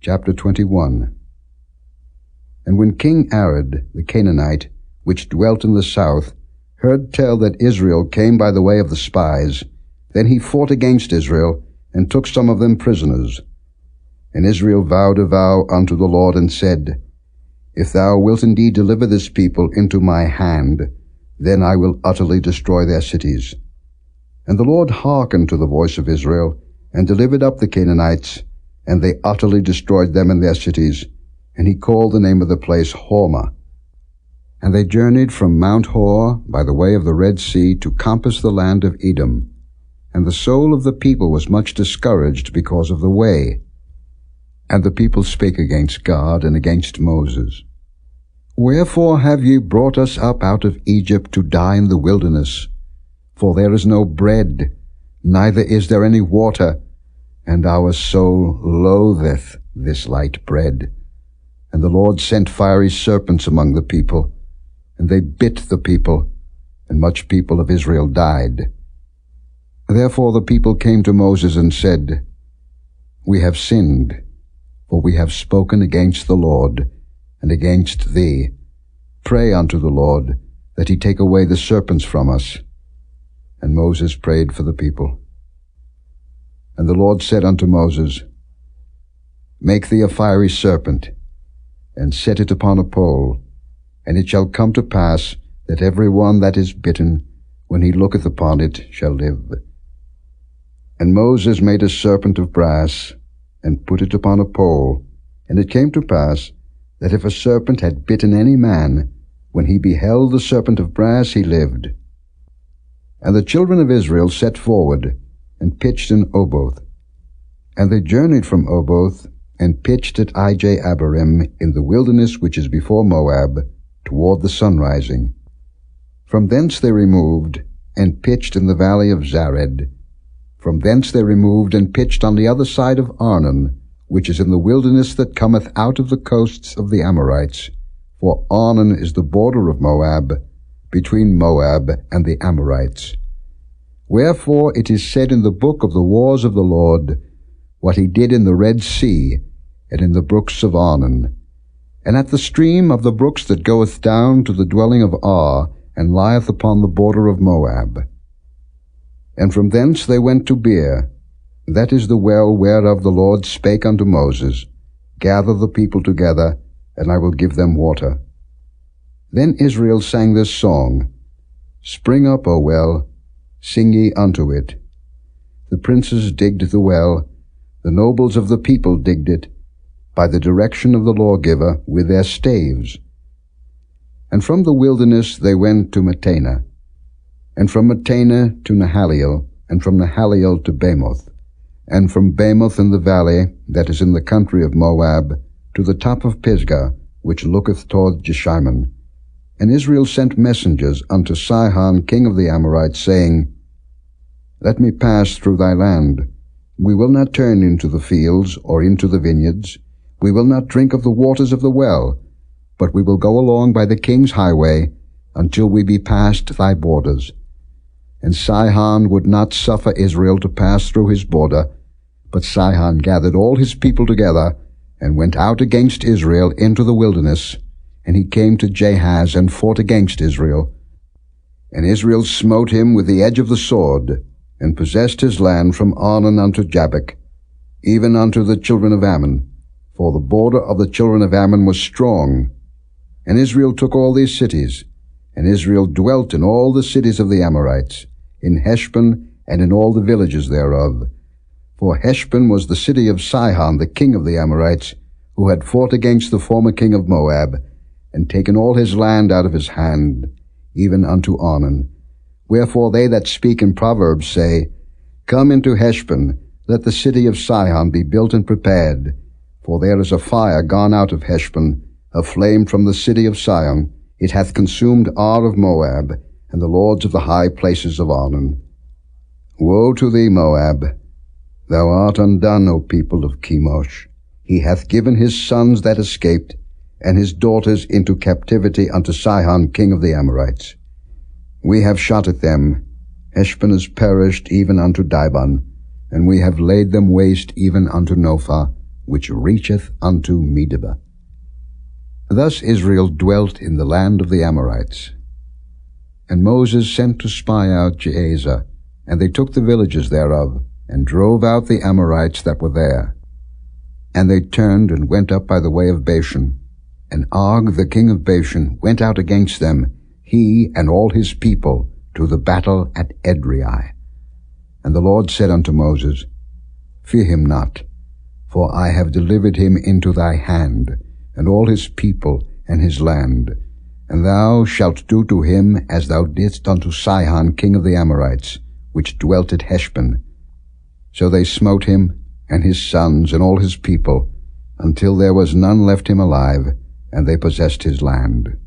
Chapter 21. And when King Arad the Canaanite, which dwelt in the south, heard tell that Israel came by the way of the spies, then he fought against Israel, and took some of them prisoners. And Israel vowed a vow unto the Lord, and said, If thou wilt indeed deliver this people into my hand, then I will utterly destroy their cities. And the Lord hearkened to the voice of Israel, and delivered up the Canaanites, and they utterly destroyed them and their cities, and he called the name of the place Hormah. And they journeyed from Mount Hor by the way of the Red Sea to compass the land of Edom. And the soul of the people was much discouraged because of the way. And the people spake against God and against Moses. Wherefore have ye brought us up out of Egypt to die in the wilderness? For there is no bread, neither is there any water, and our soul loatheth this light bread. And the Lord sent fiery serpents among the people, and they bit the people, and much people of Israel died. Therefore the people came to Moses and said, We have sinned, for we have spoken against the Lord, and against thee. Pray unto the Lord, that he take away the serpents from us. And Moses prayed for the people. And the Lord said unto Moses, Make thee a fiery serpent, and set it upon a pole, and it shall come to pass that every one that is bitten, when he looketh upon it, shall live. And Moses made a serpent of brass, and put it upon a pole, and it came to pass that if a serpent had bitten any man, when he beheld the serpent of brass, he lived. And the children of Israel set forward, and pitched in Oboth. And they journeyed from Oboth, and pitched at Abarim in the wilderness which is before Moab, toward the sunrising. From thence they removed, and pitched in the valley of Zared. From thence they removed, and pitched on the other side of Arnon, which is in the wilderness that cometh out of the coasts of the Amorites. For Arnon is the border of Moab, between Moab and the Amorites. Wherefore it is said in the book of the wars of the Lord, what he did in the Red Sea, and in the brooks of Arnon, and at the stream of the brooks that goeth down to the dwelling of Ar, and lieth upon the border of Moab. And from thence they went to Beer, that is the well whereof the Lord spake unto Moses, Gather the people together, and I will give them water. Then Israel sang this song, Spring up, O well, sing ye unto it. The princes digged the well, the nobles of the people digged it, by the direction of the lawgiver with their staves. And from the wilderness they went to Mattanah, and from Mattanah to Nahaliel, and from Nahaliel to Bamoth, and from Bamoth in the valley that is in the country of Moab, to the top of Pisgah, which looketh toward Jeshimon. And Israel sent messengers unto Sihon king of the Amorites, saying, Let me pass through thy land. We will not turn into the fields or into the vineyards. We will not drink of the waters of the well, but we will go along by the king's highway until we be past thy borders. And Sihon would not suffer Israel to pass through his border, but Sihon gathered all his people together, and went out against Israel into the wilderness, and he came to Jahaz, and fought against Israel. And Israel smote him with the edge of the sword, and possessed his land from Arnon unto Jabbok, even unto the children of Ammon, for the border of the children of Ammon was strong. And Israel took all these cities, and Israel dwelt in all the cities of the Amorites, in Heshbon, and in all the villages thereof. For Heshbon was the city of Sihon the king of the Amorites, who had fought against the former king of Moab, and taken all his land out of his hand, even unto Arnon. Wherefore they that speak in Proverbs say, Come into Heshbon, let the city of Sihon be built and prepared. For there is a fire gone out of Heshbon, a flame from the city of Sion. It hath consumed Ar of Moab, and the lords of the high places of Arnon. Woe to thee, Moab! Thou art undone, O people of Chemosh. He hath given his sons that escaped, and his daughters into captivity unto Sihon king of the Amorites. We have shot at them. Heshbon is perished even unto Dibon, and we have laid them waste even unto Nophah, which reacheth unto Medeba. Thus Israel dwelt in the land of the Amorites. And Moses sent to spy out Jazer, and they took the villages thereof, and drove out the Amorites that were there. And they turned and went up by the way of Bashan. And Og the king of Bashan went out against them, he and all his people, to the battle at Edrei. And the Lord said unto Moses, Fear him not, for I have delivered him into thy hand, and all his people and his land. And thou shalt do to him as thou didst unto Sihon king of the Amorites, which dwelt at Heshbon. So they smote him, and his sons, and all his people, until there was none left him alive, and they possessed his land.